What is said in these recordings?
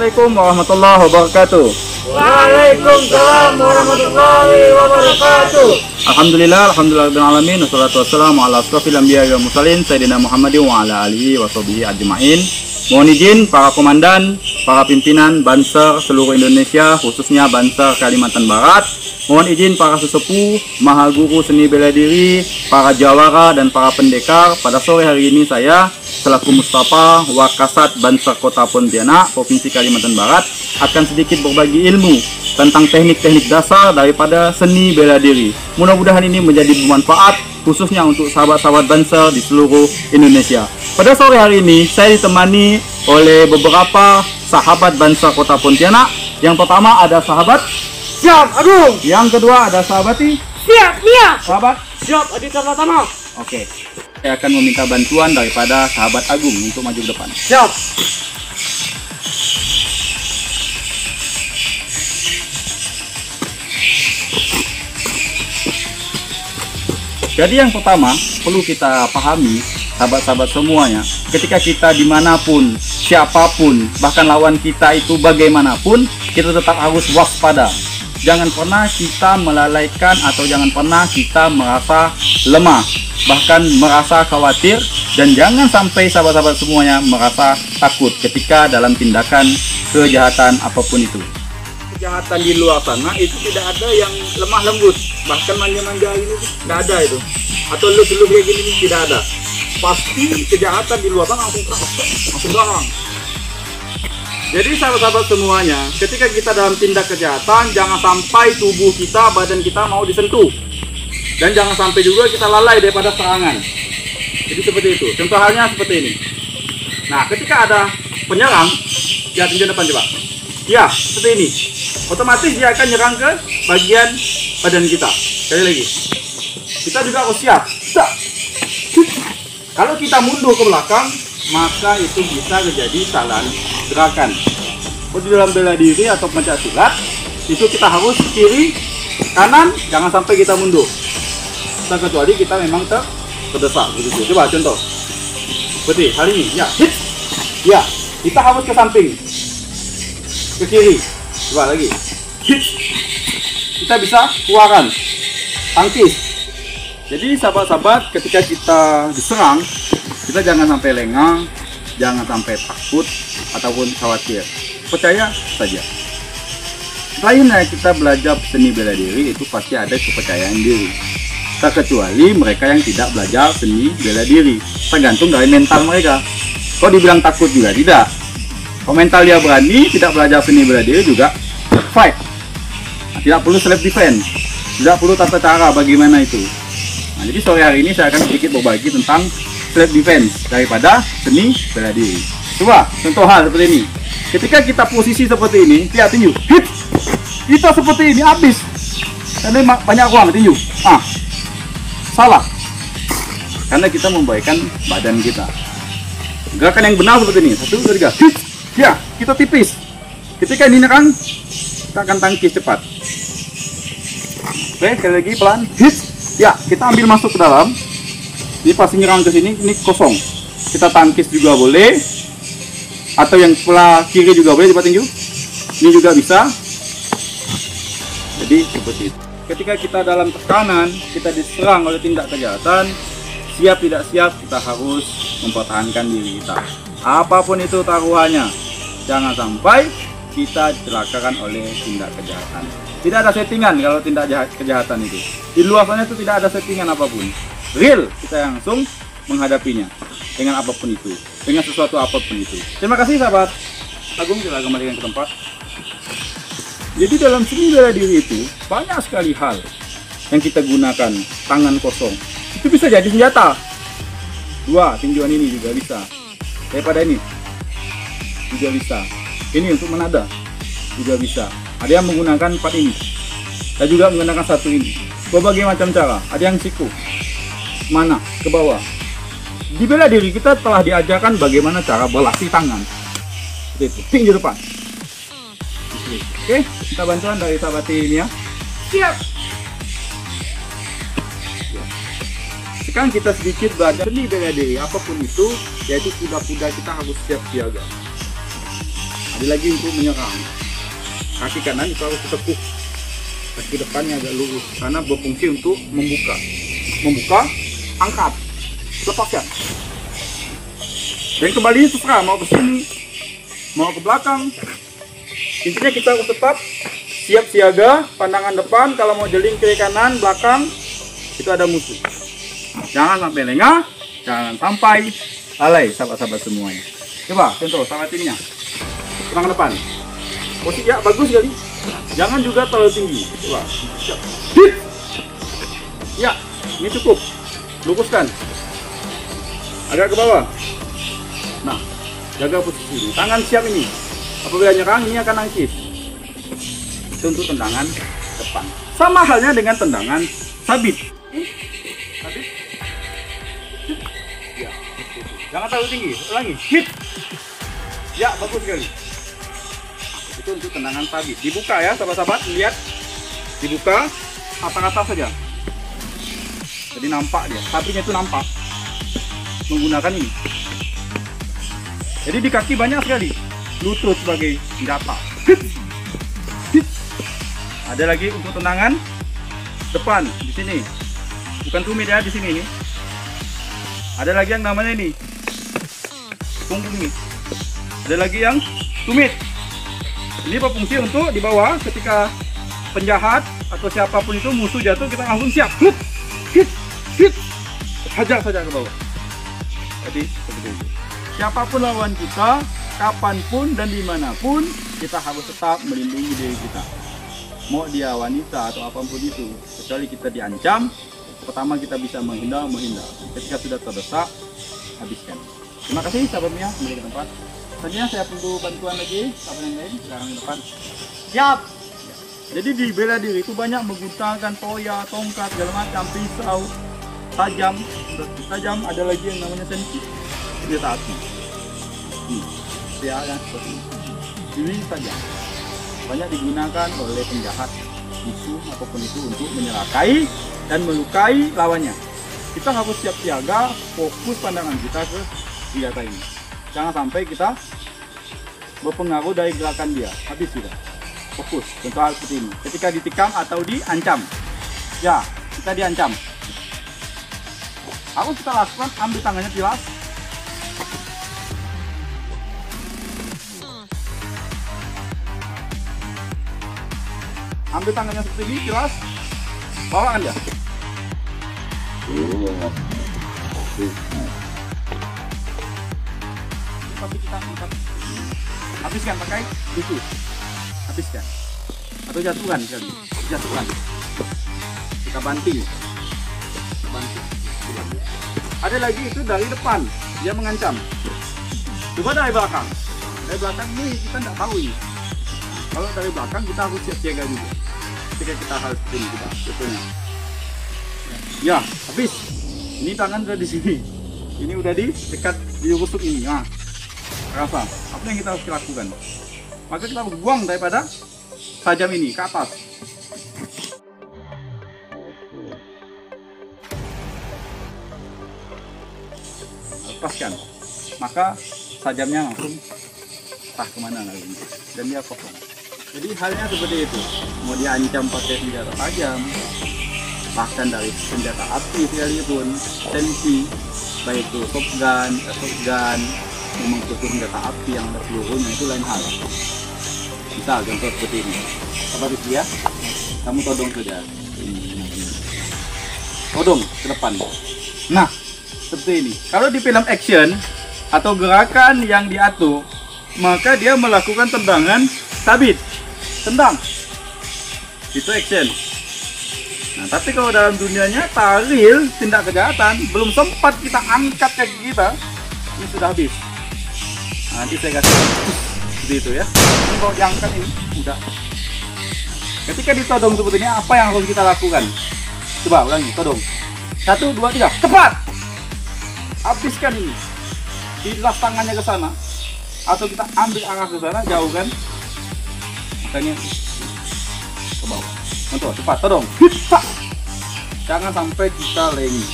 Assalamualaikum warahmatullahi wabarakatuh. Waalaikumsalam warahmatullahi wabarakatuh. Alhamdulillah, wassalatu wassalamu ala asrofil anbiya wal mursalin Sayyidina Muhammadin wa ala alihi wa sahbihi ajma'in. Mohon izin para komandan, para pimpinan Banser seluruh Indonesia, khususnya Banser Kalimantan Barat. Mohon izin para sesepuh, maha guru seni bela diri, para jawara dan para pendekar. Pada sore hari ini saya selaku Mustafa Wakasat Banser Kota Pontianak, Provinsi Kalimantan Barat, akan sedikit berbagi ilmu tentang teknik-teknik dasar daripada seni bela diri. Mudah-mudahan ini menjadi bermanfaat khususnya untuk sahabat-sahabat Banser di seluruh Indonesia. Pada sore hari ini saya ditemani oleh beberapa sahabat Banser Kota Pontianak. Yang pertama ada sahabat Siap, Agung. Yang kedua ada sahabati Siap, Nia. sahabat. Siap, Adi Tarlatama. Oke, saya akan meminta bantuan daripada sahabat Agung untuk maju ke depan. Siap. Jadi yang pertama perlu kita pahami sahabat-sahabat semuanya, ketika kita dimanapun, siapapun, bahkan lawan kita itu bagaimanapun, kita tetap harus waspada. Jangan pernah kita melalaikan atau jangan pernah kita merasa lemah, bahkan merasa khawatir, dan jangan sampai sahabat-sahabat semuanya merasa takut ketika dalam tindakan kejahatan apapun itu. Kejahatan di luar sana itu tidak ada yang lemah lembut, bahkan manja-manja ini tidak ada itu, atau lu-lu kayak gini tidak ada. Pasti kejahatan di luar sana langsung garang. Jadi sahabat-sahabat semuanya, ketika kita dalam tindak kejahatan, jangan sampai tubuh kita, badan kita mau disentuh, dan jangan sampai juga kita lalai daripada serangan. Jadi seperti itu. Contoh halnya seperti ini. Nah, ketika ada penyerang, ya tunjuk depan coba. Ya, seperti ini. Otomatis dia akan nyerang ke bagian badan kita. Sekali lagi. Kita juga harus siap. Kalau kita mundur ke belakang, maka itu bisa menjadi salah gerakan. Di dalam bela diri atau pencak silat, itu kita harus kiri, kanan, jangan sampai kita mundur. Kecuali kita memang terdesak. Begitu. Coba contoh. Seperti hari ini. Ya, hit. Ya, kita harus ke samping, ke kiri. Coba lagi. Hit. Kita bisa keluaran, tangkis. Jadi sahabat-sahabat, ketika kita diserang, kita jangan sampai lengah, jangan sampai takut ataupun khawatir. Percaya saja. Selainnya kita belajar seni bela diri, itu pasti ada kepercayaan diri. Terkecuali mereka yang tidak belajar seni bela diri, tergantung dari mental mereka. Kalau dibilang takut juga tidak. Kalau mental dia berani, tidak belajar seni bela diri juga fight. Nah, tidak perlu self defense, tidak perlu tata cara bagaimana itu. Nah, jadi sore hari ini saya akan sedikit berbagi tentang self defense daripada seni bela diri. Coba contoh hal seperti ini. Ketika kita posisi seperti ini, lihat tinju, hit. Kita seperti ini habis. Karena banyak uang tinju. Salah. Karena kita membaikkan badan kita. Gerakan yang benar seperti ini. 1, 2, 3. Hit. Ya, kita tipis. Ketika ini nyerang, kita akan tangkis cepat. Oke, sekali lagi pelan. Hit. Ya, kita ambil masuk ke dalam. Ini pasti nyerang ke sini, ini kosong. Kita tangkis juga boleh. Atau yang sebelah kiri juga boleh, coba tinju. Ini juga bisa. Jadi seperti itu. Ketika kita dalam tekanan, kita diserang oleh tindak kejahatan, siap tidak siap, kita harus mempertahankan diri kita. Apapun itu taruhannya, jangan sampai kita dicelakakan oleh tindak kejahatan. Tidak ada settingan kalau tindak kejahatan itu. Di luar sana itu tidak ada settingan apapun. Real, kita langsung menghadapinya dengan apapun itu, dengan sesuatu apapun itu. Terima kasih sahabat Agung, kita kembalikan ke tempat. Jadi dalam seni bela diri itu banyak sekali hal yang kita gunakan. Tangan kosong itu bisa jadi senjata. Dua, tinjuan ini juga bisa. Daripada ini juga bisa. Ini untuk menada juga bisa. Ada yang menggunakan 4 ini. Saya juga menggunakan 1 ini. Berbagai macam cara. Ada yang siku mana ke bawah. Di bela diri kita telah diajarkan bagaimana cara berlatih tangan. Itu tinju depan. Oke, kita bantuan dari sahabat ini ya. Siap. Sekarang kita sedikit belajar seni bela diri apapun itu, yaitu kuda-kuda kita harus siap siaga. Ada lagi untuk menyerang. Kaki kanan itu harus ditekuk, kaki depannya agak lurus karena berfungsi untuk membuka. Membuka, angkat, lepaskan. Dan kembali terserah mau ke sini, mau ke belakang. Intinya kita harus tetap siap siaga, pandangan depan. Kalau mau jeling kiri kanan, belakang, itu ada musuh. Jangan sampai lengah, jangan sampai lalai, sahabat-sahabat semuanya. Coba contoh sahabat timnya, tangan depan. Posisi ya bagus sekali. Jangan juga terlalu tinggi. Coba. Hit. Ya, ini cukup. Luruskan. Agak ke bawah. Nah, jaga posisi ini. Tangan siap ini. Apabila nyerang ini akan nangkis. Itu untuk tendangan depan. Sama halnya dengan tendangan sabit. Sabit. Ya. Jangan terlalu tinggi. Ulangi. Hit. Ya, bagus sekali. Itu untuk tendangan sabit. Dibuka ya, sahabat-sahabat. Lihat. Dibuka rata-rata saja. Jadi nampak dia. Sabitnya itu nampak. Menggunakan ini. Jadi di kaki banyak sekali. Lutut sebagai senjata. Hit. Hit. Ada lagi untuk tendangan depan di sini. Bukan tumit ya, di sini ini. Ada lagi yang namanya ini. Punggung ini. Ada lagi yang tumit. Ini berfungsi untuk di bawah ketika penjahat atau siapapun itu musuh jatuh, kita langsung siap. Hit. Hit. Hit. Hajar saja ke bawah. Jadi seperti itu. Siapapun lawan kita, kapanpun dan dimanapun, kita harus tetap melindungi diri kita. Mau dia wanita atau apapun itu, kecuali kita diancam, pertama kita bisa menghindar. Ketika sudah terdesak, habiskan. Terima kasih sahabatnya, kembali ke tempat. Selanjutnya saya perlu bantuan lagi, sahabat yang lain, sekarang di depan. Siap! Jadi di bela diri itu banyak menggunakan toya, tongkat, segala macam, pisau, tajam, ada lagi yang namanya senpi, senjata api. Ya, seperti ini saja. Banyak digunakan oleh penjahat, musuh apapun itu untuk menyerakai dan melukai lawannya. Kita harus siap siaga, fokus pandangan kita ke senjata ini. Jangan sampai kita berpengaruh dari gerakan dia. Habis sudah. Fokus. Contoh hal seperti ini. Ketika ditikam atau diancam. Ya, kita diancam. Harus kita lakukan, ambil tangannya tilas. Ambil tangannya seperti ini, tilas. Bawa Anda. Tapi kita angkat. Habiskan pakai itu. Habiskan. Atau jatuhkan sekali. Jatuhkan. Kita banting. Ada lagi itu dari depan. Dia mengancam. Coba dari belakang. Dari belakang ini kita tidak tahu ini. Kalau dari belakang kita harus siap siaga juga. Ketika kita harus ini kita betulnya. Ya, habis. Ini tangan sudah di sini. Ini udah di dekat di rusuk ini. Nah, rasa. Apa yang kita harus lakukan? Maka kita buang daripada tajam ini ke atas. Lepaskan. Maka tajamnya langsung entah kemana lagi. Dan dia kosong. Jadi halnya seperti itu. Mau diancam pakai senjata tajam, bahkan dari senjata api sekalipun, senpi, baik itu shotgun, memang khusus senjata api yang ada pelurunya, itu lain hal. Misal contoh seperti ini. Apa itu ya? Kamu todong saja. Todong ke depan. Nah, seperti ini. Kalau di film action atau gerakan yang diatur, maka dia melakukan tendangan sabit. Tendang. Itu action. Nah, tapi kalau dalam dunia nyata, real, tindak kejahatan, belum sempat kita angkat kaki kita, ini sudah habis. Nah, nanti saya kasih seperti itu ya. Ini kalau diangkat ini, udah. Ketika ditodong seperti ini, apa yang harus kita lakukan? Coba ulangi, todong. 1, 2, 3, cepat! Habiskan ini. Dilas tangannya ke sana, atau kita ambil arah ke sana, jauh kan? Makanya ke bawah. Contoh, cepat, todong. Hita. Jangan sampai kita lengah.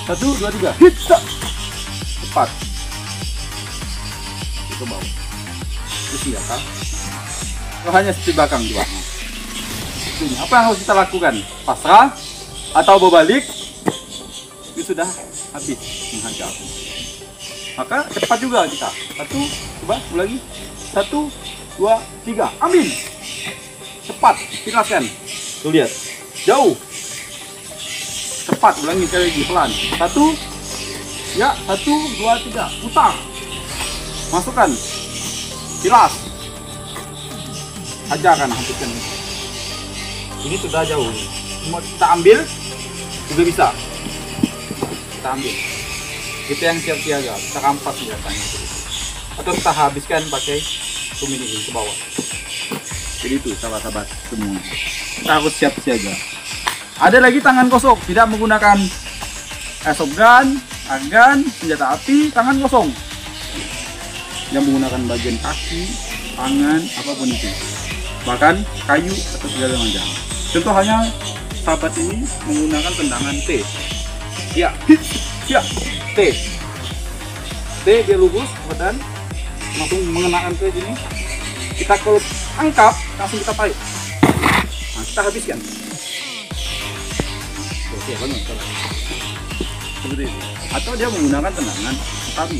1, 2, 3. Hita. Cepat. Ke bawah. Itu senjata. Kalau hanya di belakang juga. Ini apa yang harus kita lakukan? Pasrah atau berbalik? Ini sudah habis menghajar. Maka cepat juga kita. Satu, coba ulangi. 1, 2, 3, ambil. Cepat, tiraskan. Tuh lihat, jauh. Cepat, ulangi sekali lagi, pelan. 1, ya, 1, 2, 3, putar. Masukkan. Tilas. Hajarkan, hapuskan. Ini sudah jauh. Mau kita ambil, juga bisa. Kita ambil. Kita yang siap siaga, kita rampas senjatanya. Atau kita habiskan pakai tumini ini ke bawah. Jadi itu sahabat-sahabat semua. Kita harus siap siaga. Ada lagi tangan kosong, tidak menggunakan airsoft gun, airgun, senjata api, tangan kosong. Yang menggunakan bagian kaki, tangan, apapun itu. Bahkan kayu atau segala macam. Contohnya sahabat ini menggunakan tendangan T. Ya, ya, T. T dia lurus badan, langsung mengenakan ke sini. Kita kalau angkat, langsung kita tarik. Nah, kita habiskan. Oke, bangun. Seperti itu. Atau dia menggunakan tendangan tabi.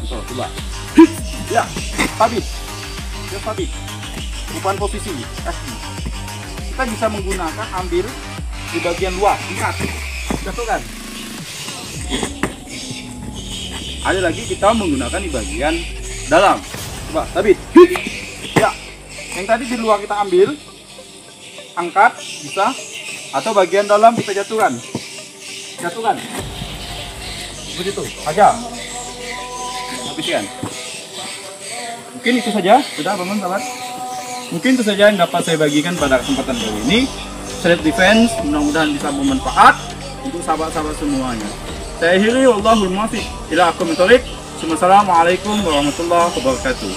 Coba. Ya, tabi. Dia tabi. Bukan posisi kaki. Kita bisa menggunakan ambil di bagian luar, ikat, jatuhkan. Ada lagi kita menggunakan di bagian dalam. Coba, tabit. Ya, yang tadi di luar kita ambil, angkat, bisa. Atau bagian dalam kita jatuhkan. Jatuhkan. Begitu, aja. Habiskan. Mungkin itu saja, sudah bangun sahabat. Mungkin itu saja yang dapat saya bagikan pada kesempatan kali ini. Self defense mudah-mudahan bisa bermanfaat untuk sahabat-sahabat semuanya. Saya akhiri, wallahul muwaffiq ila aqwamit thoriq. Wassalamualaikum warahmatullahi wabarakatuh.